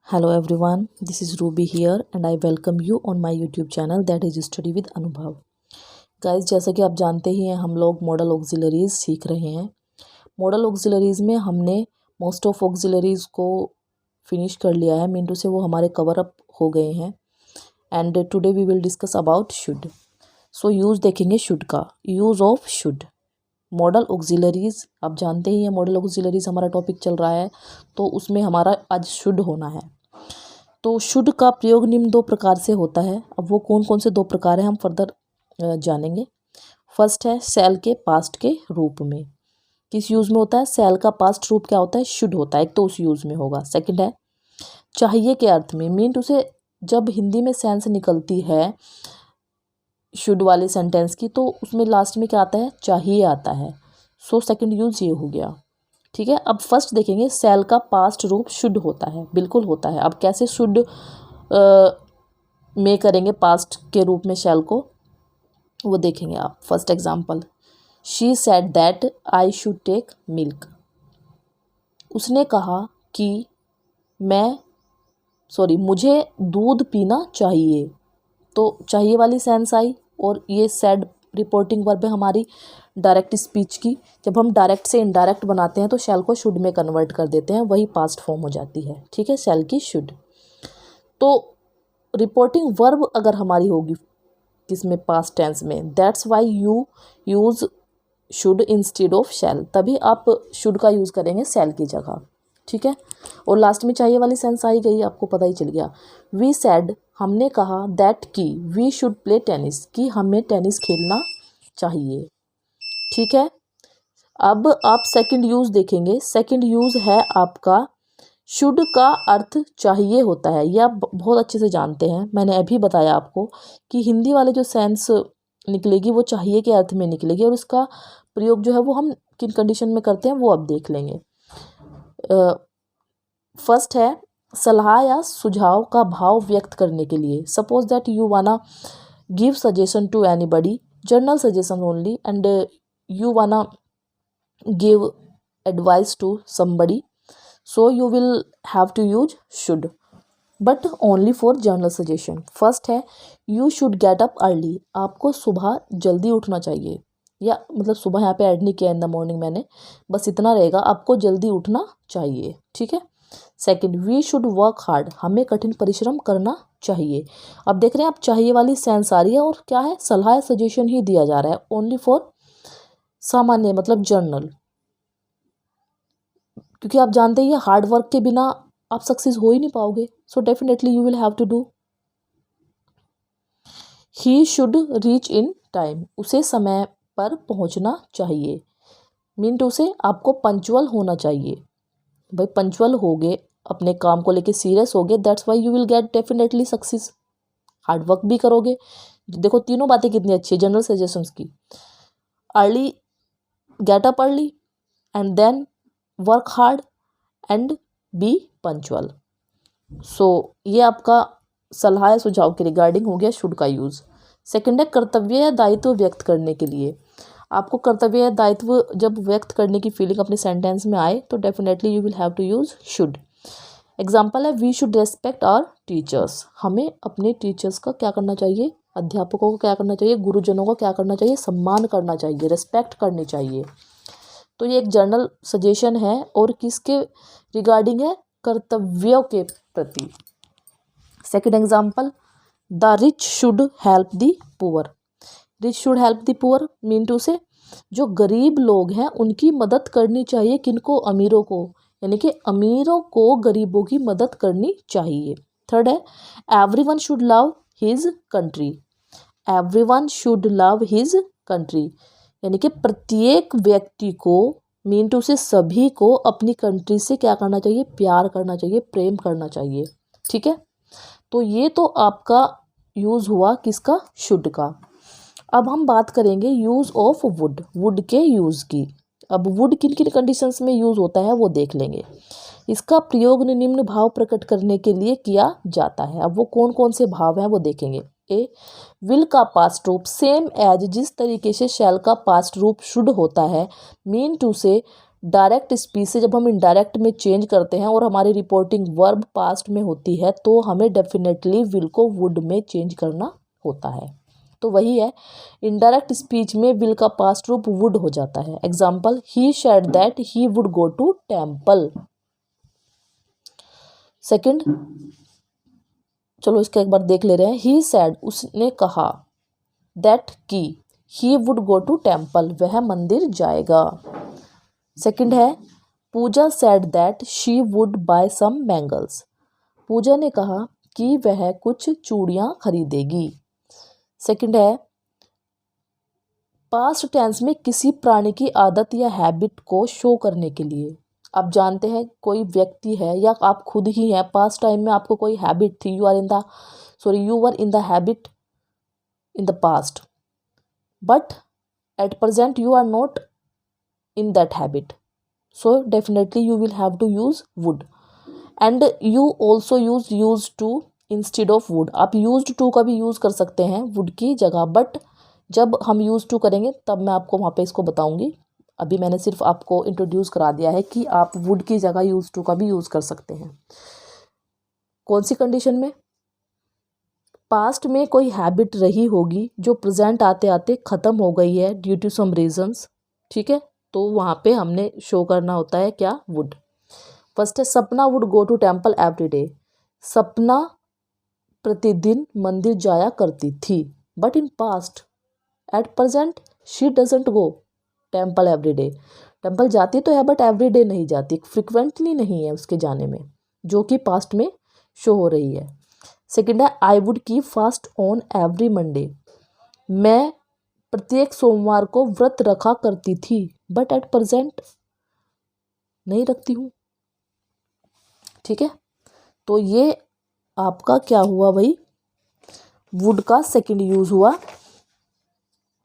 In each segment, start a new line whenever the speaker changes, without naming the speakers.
Hello everyone, this is Ruby here and I welcome you on my YouTube channel that is Study with अनुभव। Guys, जैसा कि आप जानते ही हैं हम लोग मॉडल ऑक्सिलरीज सीख रहे हैं। मॉडल ऑक्सिलरीज में हमने मोस्ट ऑफ ऑक्सिलरीज को फिनिश कर लिया है, मीन टू से वो हमारे कवर अप हो गए हैं। And today we will discuss about should. So use देखेंगे शुड का, use of should. Modal auxiliaries आप जानते ही हैं, मॉडल ऑक्सिलरीज हमारा टॉपिक चल रहा है, तो उसमें हमारा आज शुड होना है। तो शुड का प्रयोग निम्न दो प्रकार से होता है। अब वो कौन कौन से दो प्रकार हैं हम फर्दर जानेंगे। फर्स्ट है सेल के पास्ट के रूप में। किस यूज़ में होता है? सेल का पास्ट रूप क्या होता है? शुड होता है, एक तो उस यूज़ में होगा। सेकंड है चाहिए के अर्थ में, मीन टू से जब हिंदी में सेंस निकलती है शुड वाले सेंटेंस की, तो उसमें लास्ट में क्या आता है? चाहिए आता है। सो सेकंड यूज़ ये हो गया। ठीक है, अब फर्स्ट देखेंगे सेल का पास्ट रूप शुड होता है, बिल्कुल होता है। अब कैसे शुड में करेंगे पास्ट के रूप में सेल को, वो देखेंगे आप। First example, she said that I should take milk. उसने कहा कि मुझे दूध पीना चाहिए। तो चाहिए वाली सेंस आई, और ये सेड रिपोर्टिंग वर्ब है हमारी डायरेक्ट स्पीच की। जब हम डायरेक्ट से इनडायरेक्ट बनाते हैं तो शैल को शुड में कन्वर्ट कर देते हैं, वही पास्ट फॉर्म हो जाती है। ठीक है, शैल की शुड। तो रिपोर्टिंग वर्ब अगर हमारी होगी किसमें? पास्ट टेंस में, that's why you use should instead of shall. तभी आप शुड का यूज़ करेंगे शैल की जगह। ठीक है, और लास्ट में चाहिए वाली सेंस आई गई, आपको पता ही चल गया। वी सेड हमने कहा, दैट की वी शुड प्ले टेनिस कि हमें टेनिस खेलना चाहिए। ठीक है, अब आप सेकंड यूज़ देखेंगे। सेकंड यूज़ है आपका शुड का अर्थ चाहिए होता है। यह आप बहुत अच्छे से जानते हैं, मैंने अभी बताया आपको कि हिंदी वाले जो सेंस निकलेगी वो चाहिए के अर्थ में निकलेगी, और उसका प्रयोग जो है वो हम किन कंडीशन में करते हैं वो अब देख लेंगे। फर्स्ट है सलाह या सुझाव का भाव व्यक्त करने के लिए। Suppose that you wanna give suggestion to anybody, general suggestion only, and you wanna give advice to somebody, so you will have to use should, but only for general suggestion. First है you should get up early, आपको सुबह जल्दी उठना चाहिए, या मतलब सुबह यहाँ पे ऐड नहीं किया इन द मॉर्निंग मैंने, बस इतना रहेगा, आपको जल्दी उठना चाहिए। ठीक है। Second, we should work hard, हमें कठिन परिश्रम करना चाहिए। अब देख रहे हैं आप चाहिए वाली सेंस आ रही है, और क्या है? सलाह या सजेशन ही दिया जा रहा है, ओनली फॉर सामान्य मतलब जर्नल, क्योंकि आप जानते ही हार्ड वर्क के बिना आप सक्सेस हो ही नहीं पाओगे। So definitely you will have to do. He should reach in time, उसे समय पर पहुंचना चाहिए। मीन टू से आपको पंचुअल होना चाहिए। भाई पंचुअल होगे, अपने काम को लेके सीरियस होगे, that's why you will get definitely success. Hard work भी करोगे। देखो तीनों बातें कितनी अच्छी है जनरल सजेशंस की। Early, get up early, and then work hard and be punctual. So ये आपका सलाह या सुझाव के रिगार्डिंग हो गया शुड का यूज़। सेकंड है कर्तव्य या दायित्व व्यक्त करने के लिए। आपको कर्तव्य या दायित्व जब व्यक्त करने की फीलिंग अपने सेंटेंस में आए तो definitely you will have to use should. Example है we should respect our teachers, हमें अपने टीचर्स का क्या करना चाहिए? अध्यापकों को क्या करना चाहिए? गुरुजनों को क्या करना चाहिए? सम्मान करना चाहिए, रिस्पेक्ट करनी चाहिए। तो ये एक जर्नल सजेशन है, और किसके रिगार्डिंग है? कर्तव्यों के प्रति। Second example, the rich should help the poor. Rich should help the poor mean to say जो गरीब लोग हैं उनकी मदद करनी चाहिए। किनको? अमीरों को, यानी कि अमीरों को गरीबों की मदद करनी चाहिए। थर्ड है everyone should love his country. Everyone should love his country, यानी कि प्रत्येक व्यक्ति को, मीन टू से सभी को अपनी कंट्री से क्या करना चाहिए? प्यार करना चाहिए, प्रेम करना चाहिए। ठीक है, तो ये तो आपका यूज़ हुआ किसका? शुड का। अब हम बात करेंगे यूज़ ऑफ वुड, वुड के यूज़ की। अब वुड किन किन कंडीशंस में यूज़ होता है वो देख लेंगे। इसका प्रयोग निम्न भाव प्रकट करने के लिए किया जाता है। अब वो कौन कौन से भाव हैं वो देखेंगे। ए, विल का पास्ट रूप सेम एज जिस तरीके से शैल का पास्ट रूप शुड होता है, मीन टू से डायरेक्ट स्पीच से जब हम इनडायरेक्ट में चेंज करते हैं और हमारी रिपोर्टिंग वर्ब पास्ट में होती है तो हमें डेफिनेटली विल को वुड में चेंज करना होता है। तो वही है, इनडायरेक्ट स्पीच में विल का पास्ट रूप वुड हो जाता है। Example, he said that he would go to temple. Second, चलो इसका एक बार देख ले रहे हैं। ही सेड, उसने कहा, दैट की he would go to temple, वह मंदिर जाएगा। सेकंड है, Pooja said that she would buy some bangles, Pooja ने कहा कि वह कुछ चूड़ियाँ खरीदेगी। सेकंड है, पास्ट टेंस में किसी प्राणी की आदत या हैबिट को शो करने के लिए। आप जानते हैं कोई व्यक्ति है या आप खुद ही हैं, पास्ट टाइम में आपको कोई हैबिट थी, you were in the habit in the past, but at present you are not in that habit, so definitely you will have to use would, and you also use used to instead of would। आप used to का भी use कर सकते हैं would की जगह, but जब हम used to करेंगे तब मैं आपको वहाँ पे इसको बताऊँगी। अभी मैंने सिर्फ आपको इंट्रोड्यूस करा दिया है कि आप would की जगह used to का भी यूज़ कर सकते हैं। कौन सी कंडीशन में? पास्ट में कोई हैबिट रही होगी जो प्रेजेंट आते आते ख़त्म हो गई है ड्यू टू सम रीजंस, ठीक है, तो वहाँ पे हमने शो करना होता है क्या, वुड। फर्स्ट है, Sapna would go to temple every day, Sapna प्रतिदिन मंदिर जाया करती थी, but in past, at present she doesn't go temple every day, temple जाती तो है बट एवरी डे नहीं जाती, फ्रिक्वेंटली नहीं है उसके जाने में, जो कि पास्ट में शो हो रही है। सेकेंड है, I would keep fast on every Monday, मैं प्रत्येक सोमवार को व्रत रखा करती थी, बट एट प्रेजेंट नहीं रखती हूँ, ठीक है। तो ये आपका क्या हुआ भाई, वुड का सेकंड यूज हुआ,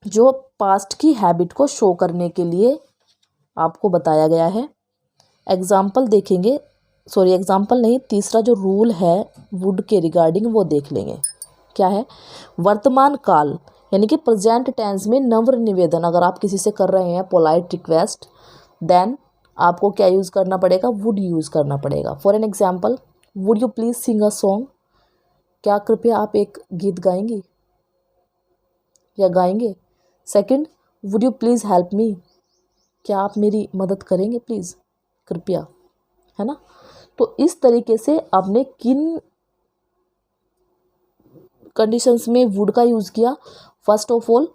जो पास्ट की हैबिट को शो करने के लिए आपको बताया गया है। एग्जाम्पल देखेंगे, एग्जाम्पल नहीं, तीसरा जो रूल है वुड के रिगार्डिंग वो देख लेंगे। क्या है, वर्तमान काल यानी कि प्रेजेंट टेंस में नम्र निवेदन अगर आप किसी से कर रहे हैं, पोलाइट रिक्वेस्ट, देन आपको क्या यूज़ करना पड़ेगा, वुड यूज़ करना पड़ेगा। For an example, would you please sing a song, क्या कृपया आप एक गीत गाएंगी या गाएंगे। Second, would you please help me, क्या आप मेरी मदद करेंगे प्लीज़, कृपया, है ना। तो इस तरीके से आपने किन कंडीशंस में वुड का यूज़ किया। फर्स्ट ऑफ ऑल,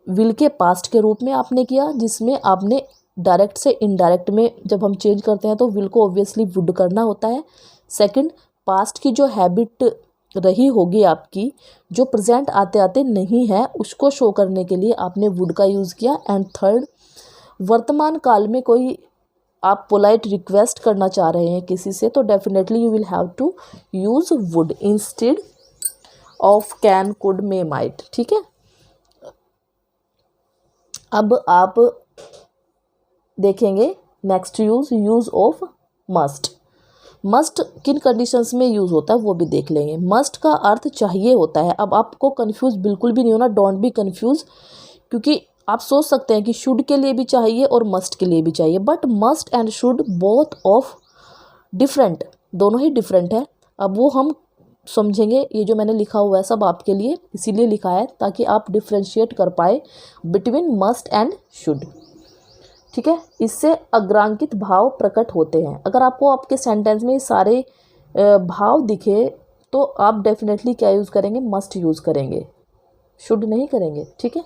विल के पास्ट के रूप में आपने किया, जिसमें आपने डायरेक्ट से इनडायरेक्ट में जब हम चेंज करते हैं तो विल को ऑब्वियसली वुड करना होता है। सेकंड, पास्ट की जो हैबिट रही होगी आपकी, जो प्रेजेंट आते आते नहीं है, उसको शो करने के लिए आपने वुड का यूज़ किया। एंड थर्ड, वर्तमान काल में कोई आप पोलाइट रिक्वेस्ट करना चाह रहे हैं किसी से, तो definitely you will have to use would instead of can, could, may, might, ठीक है। अब आप देखेंगे next use of must. Must किन कंडीशंस में यूज़ होता है वो भी देख लेंगे। मस्ट का अर्थ चाहिए होता है। अब आपको कंफ्यूज बिल्कुल भी नहीं होना, डोंट बी कंफ्यूज, क्योंकि आप सोच सकते हैं कि शुड के लिए भी चाहिए और मस्ट के लिए भी चाहिए, but must and should both of different, दोनों ही डिफरेंट है। अब वो हम समझेंगे, ये जो मैंने लिखा हुआ है सब आपके लिए इसीलिए लिखा है ताकि आप डिफ्रेंशिएट कर पाए बिटवीन मस्ट एंड शुड, ठीक है। इससे अग्रांकित भाव प्रकट होते हैं। अगर आपको आपके सेंटेंस में सारे भाव दिखे तो आप डेफिनेटली क्या यूज़ करेंगे, मस्ट यूज़ करेंगे, शुड नहीं करेंगे, ठीक है।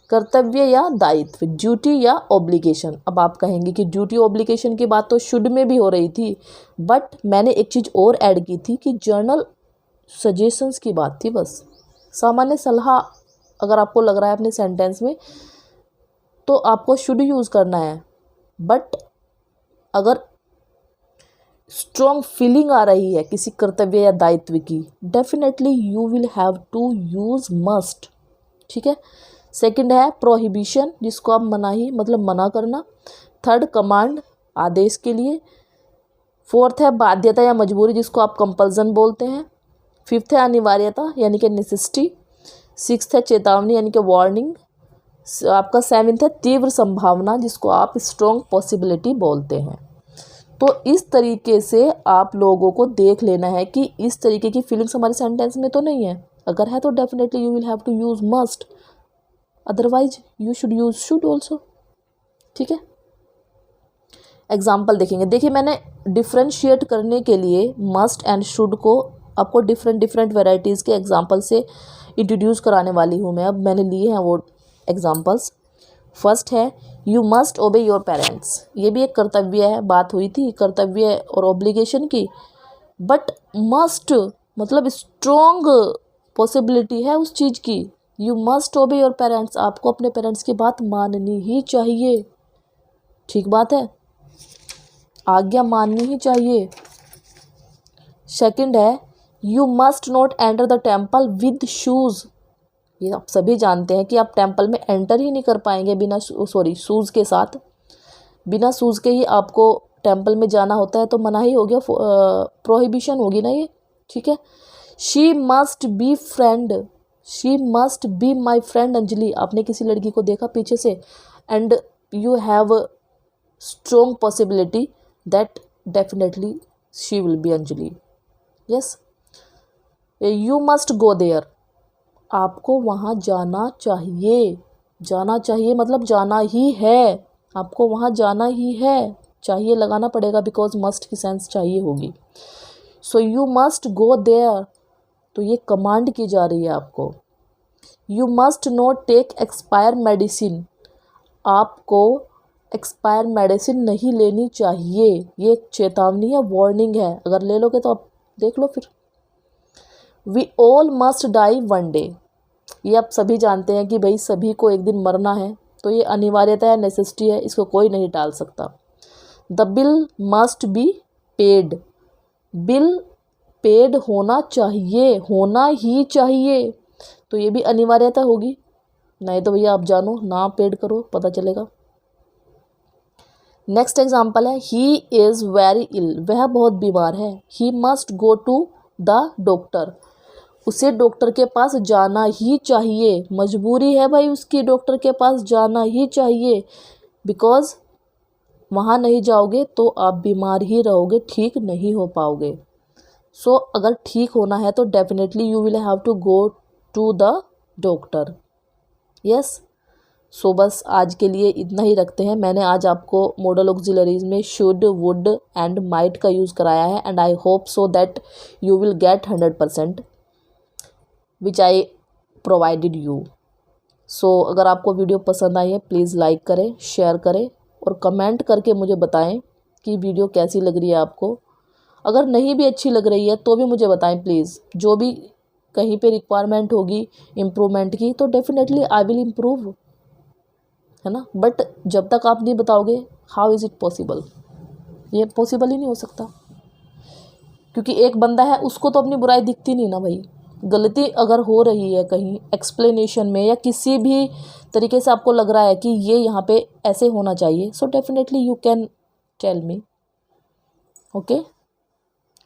कर्तव्य या दायित्व, ड्यूटी या ऑब्लिगेशन। अब आप कहेंगे कि ड्यूटी ऑब्लिगेशन की बात तो शुड में भी हो रही थी, बट मैंने एक चीज़ और ऐड की थी कि जर्नल सजेशंस की बात थी, बस सामान्य सलाह अगर आपको लग रहा है अपने सेंटेंस में तो आपको शुड यूज़ करना है, बट अगर स्ट्रॉन्ग फीलिंग आ रही है किसी कर्तव्य या दायित्व की, definitely you will have to use must, ठीक है। सेकंड है प्रोहिबिशन, जिसको आप मनाही मतलब मना करना। थर्ड, कमांड, आदेश के लिए। फोर्थ है बाध्यता या मजबूरी, जिसको आप कंपल्सन बोलते हैं। फिफ्थ है अनिवार्यता यानी कि नेसेसिटी। सिक्स्थ है चेतावनी यानी कि वार्निंग। आपका 7th है तीव्र संभावना, जिसको आप स्ट्रॉन्ग पॉसिबिलिटी बोलते हैं। तो इस तरीके से आप लोगों को देख लेना है कि इस तरीके की फीलिंग्स हमारे सेंटेंस में तो नहीं है। अगर है तो definitely you will have to use must, otherwise you should use should also. ठीक है, एग्जाम्पल देखेंगे। देखिए, मैंने डिफ्रेंशिएट करने के लिए मस्ट एंड शुड को आपको डिफरेंट वेराइटीज़ के एग्जाम्पल से इंट्रोड्यूस कराने वाली हूँ मैं। अब मैंने लिए हैं वो एग्जाम्पल्स। फर्स्ट है यू मस्ट ओबे योर पेरेंट्स। ये भी एक कर्तव्य है, बात हुई थी कर्तव्य और ऑब्लिगेशन की। बट मस्ट मतलब स्ट्रॉन्ग पॉसिबिलिटी है उस चीज़ की। यू मस्ट ओबे योर पेरेंट्स, आपको अपने पेरेंट्स की बात माननी ही चाहिए। ठीक बात है, आज्ञा माननी ही चाहिए। सेकंड है you must not enter the temple with shoes. ये आप सभी जानते हैं कि आप टेम्पल में एंटर ही नहीं कर पाएंगे बिना शूज़ के साथ। बिना शूज़ के ही आपको टेम्पल में जाना होता है, तो मना ही हो गया, प्रोहिबिशन होगी ना ये। ठीक है, she must be friend, she must be my friend Anjali. आपने किसी लड़की को देखा पीछे से, and you have strong possibility that definitely she will be Anjali. Yes, you must go there, आपको वहाँ जाना चाहिए। जाना चाहिए मतलब जाना ही है, आपको वहाँ जाना ही है। चाहिए लगाना पड़ेगा बिकॉज मस्ट की सेंस चाहिए होगी। So you must go there, तो ये कमांड की जा रही है आपको। You must not take expire medicine, आपको एक्सपायर मेडिसिन नहीं लेनी चाहिए। ये चेतावनी है, वार्निंग है, अगर ले लोगे तो आप देख लो फिर। We all must die one day, ये आप सभी जानते हैं कि भाई सभी को एक दिन मरना है, तो ये अनिवार्यता है, नेसेसिटी है, इसको कोई नहीं टाल सकता। The bill must be paid, bill paid होना चाहिए, होना ही चाहिए, तो ये भी अनिवार्यता होगी। नहीं तो भैया आप जानो ना पेड करो, पता चलेगा। नेक्स्ट एग्जाम्पल है ही इज़ वेरी इल, वह बहुत बीमार है। He must go to the doctor, उसे डॉक्टर के पास जाना ही चाहिए, मजबूरी है भाई उसकी, डॉक्टर के पास जाना ही चाहिए। बिकॉज वहाँ नहीं जाओगे तो आप बीमार ही रहोगे, ठीक नहीं हो पाओगे। सो अगर ठीक होना है तो definitely you will have to go to the doctor. Yes, so बस आज के लिए इतना ही रखते हैं। मैंने आज आपको मॉडल ऑक्सिलरीज में शुड, वुड एंड माइट का यूज़ कराया है, and I hope so that you will get 100% which I provided you. So अगर आपको वीडियो पसंद आई है प्लीज़ लाइक करें, शेयर करें और कमेंट करके मुझे बताएं कि वीडियो कैसी लग रही है आपको। अगर नहीं भी अच्छी लग रही है तो भी मुझे बताएं प्लीज़। जो भी कहीं पे रिक्वायरमेंट होगी इम्प्रूवमेंट की तो डेफिनेटली आई विल इम्प्रूव, है ना। बट जब तक आप नहीं बताओगे हाउ इज़ इट पॉसिबल, ये पॉसिबल ही नहीं हो सकता, क्योंकि एक बंदा है उसको तो अपनी बुराई दिखती नहीं ना भाई। गलती अगर हो रही है कहीं एक्सप्लेनेशन में या किसी भी तरीके से आपको लग रहा है कि ये यहाँ पे ऐसे होना चाहिए, so definitely you can tell me, okay.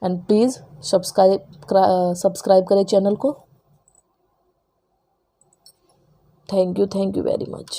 And please subscribe करें चैनल को। Thank you very much.